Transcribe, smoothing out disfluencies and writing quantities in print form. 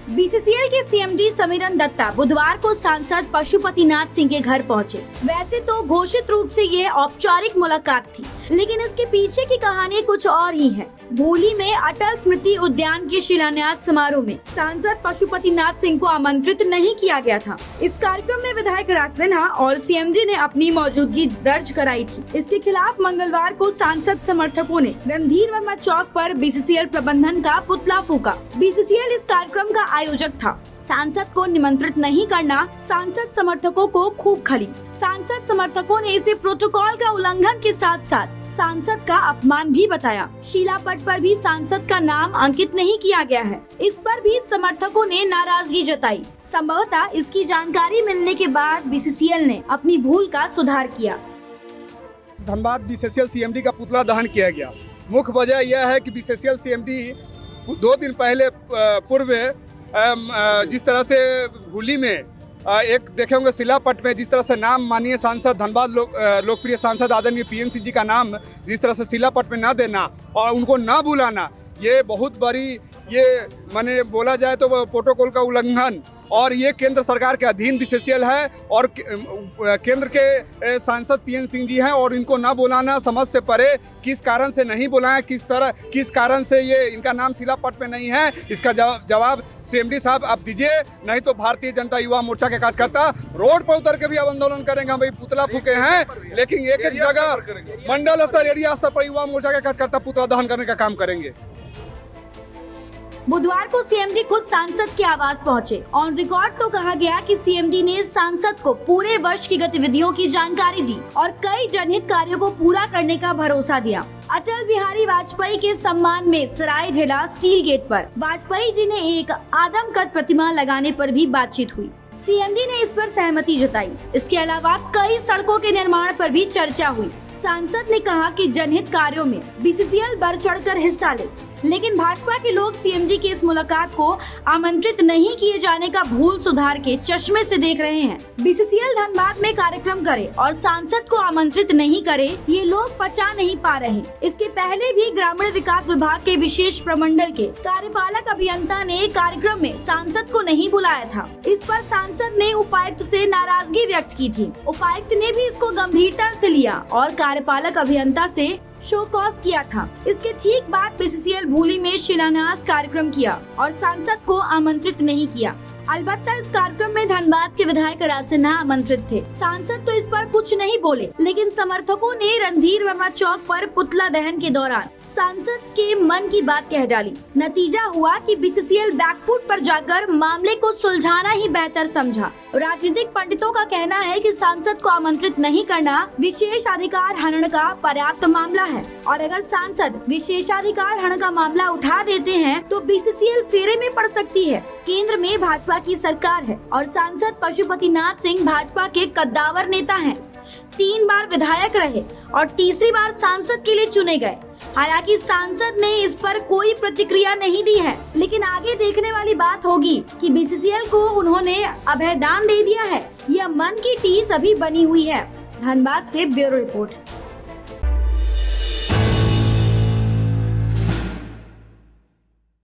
BCCL के CMD Samiran Dutta बुधवार को सांसद पशुपतिनाथ सिंह के घर पहुंचे। वैसे तो घोषित रूप से ये औपचारिक मुलाकात थी, लेकिन इसके पीछे की कहानी कुछ और ही है। भूली में अटल स्मृति उद्यान के शिलान्यास समारोह में सांसद पशुपतिनाथ सिंह को आमंत्रित नहीं किया गया था। इस कार्यक्रम में विधायक राज सिन्हा और सीएमडी ने अपनी मौजूदगी दर्ज कराई थी। इसके खिलाफ मंगलवार को सांसद समर्थकों ने रणधीर वर्मा चौक पर बीसीसीएल प्रबंधन का पुतला फूका। बीसीसीएल इस कार्यक्रम का आयोजक था। सांसद को निमंत्रित नहीं करना सांसद समर्थकों को खूब खली। सांसद समर्थकों ने इसे प्रोटोकॉल का उल्लंघन के साथ साथ सांसद का अपमान भी बताया। शिलापट पर भी सांसद का नाम अंकित नहीं किया गया है। इस पर भी समर्थकों ने नाराजगी जताई। संभवतः इसकी जानकारी मिलने के बाद बीसीसीएल ने अपनी भूल का सुधार किया। धनबाद बीसीसीएल सीएमडी का पुतला दहन किया गया। मुख्य वजह यह है कि बीसीसीएल सीएमडी 2 दिन पहले पूर्व जिस तरह से भूली में एक देखे होंगे शिलापट में जिस तरह से नाम माननीय सांसद धनबाद लोकप्रिय सांसद आदरणीय पीएन सिंह जी का नाम जिस तरह से शिलापट में न देना और उनको न बुलाना, ये बहुत बड़ी ये माने बोला जाए तो प्रोटोकॉल का उल्लंघन। और ये केंद्र सरकार के अधीन बीसीसीएल है और केंद्र के सांसद पीएन सिंह जी हैं और इनको ना बुलाना समझ से परे। किस कारण से नहीं बुलाया, किस कारण से ये इनका नाम शिलापट पे नहीं है, इसका जवाब सीएमडी साहब आप दीजिए। नहीं तो भारतीय जनता युवा मोर्चा के कार्यकर्ता रोड पर उतर के भी अब आंदोलन करेंगे। हम भाई पुतला फूके हैं, लेकिन एक एक जगह मंडल स्तर, एरिया स्तर पर युवा मोर्चा के कार्यकर्ता पुतला दहन करने का काम करेंगे। बुधवार को सीएमडी खुद सांसद के आवास पहुंचे। ऑन रिकॉर्ड तो कहा गया कि सीएमडी ने सांसद को पूरे वर्ष की गतिविधियों की जानकारी दी और कई जनहित कार्यों को पूरा करने का भरोसा दिया। अटल बिहारी वाजपेयी के सम्मान में सरायढेला स्टील गेट पर वाजपेयी जी ने एक आदमकद प्रतिमा लगाने पर भी बातचीत हुई। सीएमडी ने इस पर सहमति जताई। इसके अलावा कई सड़कों के निर्माण पर भी चर्चा हुई। सांसद ने कहा कि जनहित कार्यों में बीसीसीएल बढ़ चढ़कर हिस्सा ले, लेकिन भाजपा के लोग सीएमडी की इस मुलाकात को आमंत्रित नहीं किए जाने का भूल सुधार के चश्मे से देख रहे हैं। बीसीसीएल धनबाद में कार्यक्रम करे और सांसद को आमंत्रित नहीं करे, ये लोग पचा नहीं पा रहे। इसके पहले भी ग्रामीण विकास विभाग के विशेष प्रमंडल के कार्यपालक अभियंता ने कार्यक्रम में सांसद को नहीं बुलाया था। इस पर सांसद ने उपायुक्त से नाराजगी व्यक्त की थी। उपायुक्त ने भी इसको गंभीरता से लिया और कार्यपालक अभियंता से शो कॉज किया था। इसके ठीक बाद बीसीसीएल भूली में शिलान्यास कार्यक्रम किया और सांसद को आमंत्रित नहीं किया। अलबत्ता इस कार्यक्रम में धनबाद के विधायक राज सिन्हा आमंत्रित थे। सांसद तो इस पर कुछ नहीं बोले, लेकिन समर्थकों ने रणधीर वर्मा चौक पर पुतला दहन के दौरान सांसद के मन की बात कह डाली। नतीजा हुआ कि बीसीसीएल बैकफुट पर जाकर मामले को सुलझाना ही बेहतर समझा। राजनीतिक पंडितों का कहना है कि सांसद को आमंत्रित नहीं करना विशेषाधिकार हनन का पर्याप्त मामला है और अगर सांसद विशेषाधिकार हनन का मामला उठा देते हैं तो बीसीसीएल फेरे में पड़ सकती है। केंद्र में भाजपा की सरकार है और सांसद पशुपतिनाथ सिंह भाजपा के कद्दावर नेता हैं। 3 बार विधायक रहे और तीसरी बार सांसद के लिए चुने गए। हालांकि सांसद ने इस पर कोई प्रतिक्रिया नहीं दी है, लेकिन आगे देखने वाली बात होगी कि बीसीसीएल को उन्होंने अभयदान दे दिया है या मन की टीस अभी बनी हुई है। धनबाद से ब्यूरो रिपोर्ट।